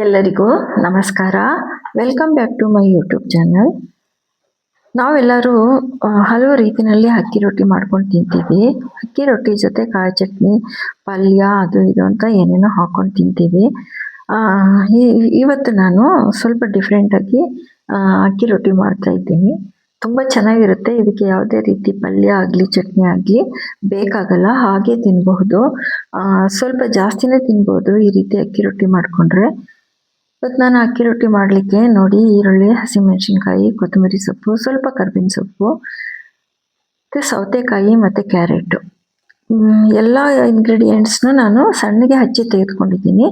ಎಲ್ಲರಿಗೂ ನಮಸ್ಕಾರ. Welcome back to my YouTube channel. ನಾವೆಲ್ಲರೂ ಹಲವು ರೀತಿಯಲ್ಲಿ ಅಕ್ಕಿ ರೊಟ್ಟಿ ಮಾಡ್ಕೊಂಡು ತಿಂತೀವಿ. ಅಕ್ಕಿ ರೊಟ್ಟಿ ಜೊತೆ ಕಾಯಿ ಚಟ್ನಿ, ಪಲ್ಯ, ಅದು ಇದು ಅಂತ ಏನೇನೋ ಹಾಕೊಂಡು ತಿಂತೀವಿ. ಇವತ್ತು ನಾನು ಸ್ವಲ್ಪ ಡಿಫ್ರೆಂಟಾಗಿ ಅಕ್ಕಿ ರೊಟ್ಟಿ ಮಾಡ್ತಾ ಇದ್ದೀನಿ. ತುಂಬ ಚೆನ್ನಾಗಿರುತ್ತೆ. ಇದಕ್ಕೆ ಯಾವುದೇ ರೀತಿ ಪಲ್ಯ ಆಗಲಿ ಚಟ್ನಿ ಆಗಲಿ ಬೇಕಾಗಲ್ಲ, ಹಾಗೆ ತಿನ್ನಬಹುದು. ಸ್ವಲ್ಪ ಜಾಸ್ತಿನೇ ತಿನ್ಬೋದು ಈ ರೀತಿ ಅಕ್ಕಿ ರೊಟ್ಟಿ ಮಾಡಿಕೊಂಡ್ರೆ. ಇವತ್ತು ನಾನು ಅಕ್ಕಿ ರೊಟ್ಟಿ ಮಾಡಲಿಕ್ಕೆ ನೋಡಿ, ಈರುಳ್ಳಿ, ಹಸಿಮೆಣಸಿನ್ಕಾಯಿ, ಕೊತ್ತಂಬರಿ ಸೊಪ್ಪು, ಸ್ವಲ್ಪ ಕರ್ಬೇವಿನ ಸೊಪ್ಪು, ಮತ್ತು ಸೌತೆಕಾಯಿ ಮತ್ತು ಕ್ಯಾರೆಟು, ಎಲ್ಲ ಇಂಗ್ರೀಡಿಯೆಂಟ್ಸ್ನ ನಾನು ಸಣ್ಣಗೆ ಹಚ್ಚಿ ತೆಗೆದುಕೊಂಡಿದ್ದೀನಿ.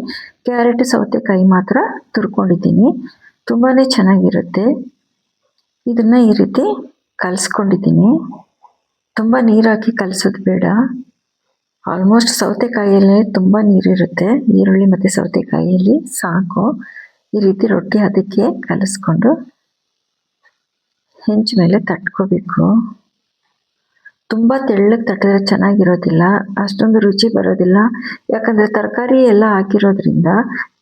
ಕ್ಯಾರೆಟ್, ಸೌತೆಕಾಯಿ ಮಾತ್ರ ತುರ್ಕೊಂಡಿದ್ದೀನಿ. ತುಂಬಾ ಚೆನ್ನಾಗಿರುತ್ತೆ. ಇದನ್ನು ಈ ರೀತಿ ಕಲಿಸ್ಕೊಂಡಿದ್ದೀನಿ. ತುಂಬ ನೀರು ಹಾಕಿ ಕಲಿಸೋದು ಬೇಡ. ಆಲ್ಮೋಸ್ಟ್ ಸೌತೆಕಾಯಿಯಲ್ಲೇ ತುಂಬ ನೀರಿರುತ್ತೆ. ಈರುಳ್ಳಿ ಮತ್ತು ಸೌತೆಕಾಯಿಯಲ್ಲಿ ಸಾಕು. ಈ ರೀತಿ ರೊಟ್ಟಿ ಅದಕ್ಕೆ ಕಲಿಸ್ಕೊಂಡು ಹೆಂಚು ಮೇಲೆ ತಟ್ಕೋಬೇಕು. ತುಂಬ ತೆಳ್ಳಗೆ ತಟ್ಟಿದ್ರೆ ಚೆನ್ನಾಗಿರೋದಿಲ್ಲ, ಅಷ್ಟೊಂದು ರುಚಿ ಬರೋದಿಲ್ಲ. ಯಾಕಂದರೆ ತರಕಾರಿ ಎಲ್ಲ ಹಾಕಿರೋದ್ರಿಂದ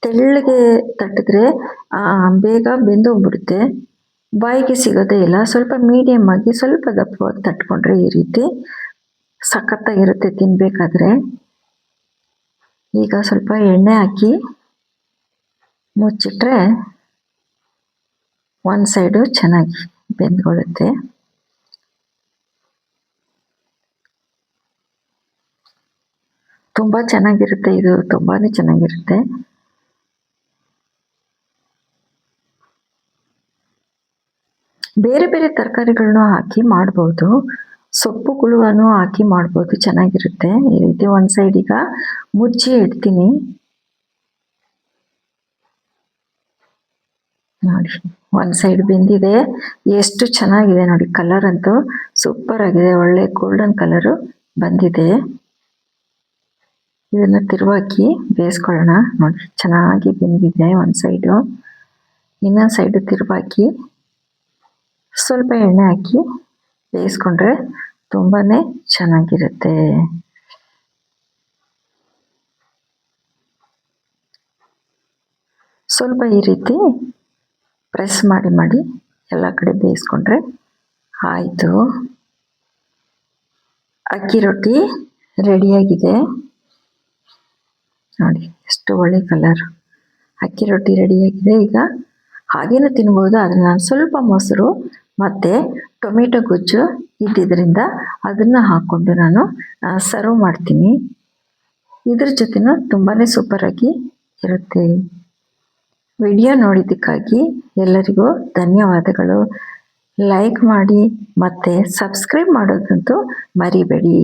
ತೆಳ್ಳಗೆ ತಟ್ಟಿದ್ರೆ ಬೇಗ ಬೆಂದೋಗ್ಬಿಡುತ್ತೆ, ಬಾಯಿಗೆ ಸಿಗೋದೇ ಇಲ್ಲ. ಸ್ವಲ್ಪ ಮೀಡಿಯಮ್ ಆಗಿ ಸ್ವಲ್ಪ ದಪ್ಪವಾಗಿ ತಟ್ಕೊಂಡ್ರೆ ಈ ರೀತಿ ಸಖತ್ತಾಗಿರುತ್ತೆ ತಿನ್ನಬೇಕಾದ್ರೆ. ಈಗ ಸ್ವಲ್ಪ ಎಣ್ಣೆ ಹಾಕಿ ಮುಚ್ಚಿಟ್ರೆ ಒಂದು ಸೈಡು ಚೆನ್ನಾಗಿ ಬೆಂದ್ಕೊಳ್ಳುತ್ತೆ. ತುಂಬ ಚೆನ್ನಾಗಿರುತ್ತೆ ಇದು, ತುಂಬಾ ಚೆನ್ನಾಗಿರುತ್ತೆ. ಬೇರೆ ಬೇರೆ ತರಕಾರಿಗಳನ್ನೂ ಹಾಕಿ ಮಾಡ್ಬೋದು, ಸೊಪ್ಪುಗಳನ್ನು ಹಾಕಿ ಮಾಡ್ಬೋದು, ಚೆನ್ನಾಗಿರುತ್ತೆ. ಈ ರೀತಿ ಒಂದು ಸೈಡ್ ಈಗ ಮುಚ್ಚಿ ಇಡ್ತೀನಿ. ನೋಡಿ, ಒಂದು ಸೈಡ್ ಬೆಂದಿದೆ. ಎಷ್ಟು ಚೆನ್ನಾಗಿದೆ ನೋಡಿ, ಕಲರ್ ಅಂತೂ ಸೂಪರ್ ಆಗಿದೆ, ಒಳ್ಳೆ ಗೋಲ್ಡನ್ ಕಲರು ಬಂದಿದೆ. ಇದನ್ನು ತಿರುವಾಕಿ ಬೇಯಿಸ್ಕೊಳ್ಳೋಣ. ನೋಡಿ, ಚೆನ್ನಾಗಿ ಬೆಂದಿದೆ ಒಂದು ಸೈಡು. ಇನ್ನೊಂದು ಸೈಡು ತಿರುವಾಕಿ ಸ್ವಲ್ಪ ಎಣ್ಣೆ ಹಾಕಿ ಬೇಯಿಸ್ಕೊಂಡ್ರೆ ತುಂಬಾ ಚೆನ್ನಾಗಿರುತ್ತೆ. ಸ್ವಲ್ಪ ಈ ರೀತಿ ಪ್ರೆಸ್ ಮಾಡಿ ಮಾಡಿ ಎಲ್ಲ ಕಡೆ ಬೇಯಿಸ್ಕೊಂಡ್ರೆ ಆಯಿತು. ಅಕ್ಕಿ ರೊಟ್ಟಿ ರೆಡಿಯಾಗಿದೆ ನೋಡಿ, ಎಷ್ಟು ಒಳ್ಳೆ ಕಲರ್. ಅಕ್ಕಿ ರೊಟ್ಟಿ ರೆಡಿಯಾಗಿದೆ. ಈಗ ಹಾಗೇನೂ ತಿನ್ಬೋದು, ಆದರೆ ನಾನು ಸ್ವಲ್ಪ ಮೊಸರು ಮತ್ತು ಟೊಮೆಟೊ ಗೊಜ್ಜು ಇದ್ದಿದ್ದರಿಂದ ಅದನ್ನು ಹಾಕ್ಕೊಂಡು ನಾನು ಸರ್ವ್ ಮಾಡ್ತೀನಿ. ಇದ್ರ ಜೊತೆನೂ ತುಂಬಾ ಸೂಪರಾಗಿ ಇರುತ್ತೆ. ವಿಡಿಯೋ ನೋಡಿದ್ದಕ್ಕಾಗಿ ಎಲ್ಲರಿಗೂ ಧನ್ಯವಾದಗಳು. ಲೈಕ್ ಮಾಡಿ ಮತ್ತು ಸಬ್ಸ್ಕ್ರೈಬ್ ಮಾಡೋದಂತೂ ಮರಿಬೇಡಿ.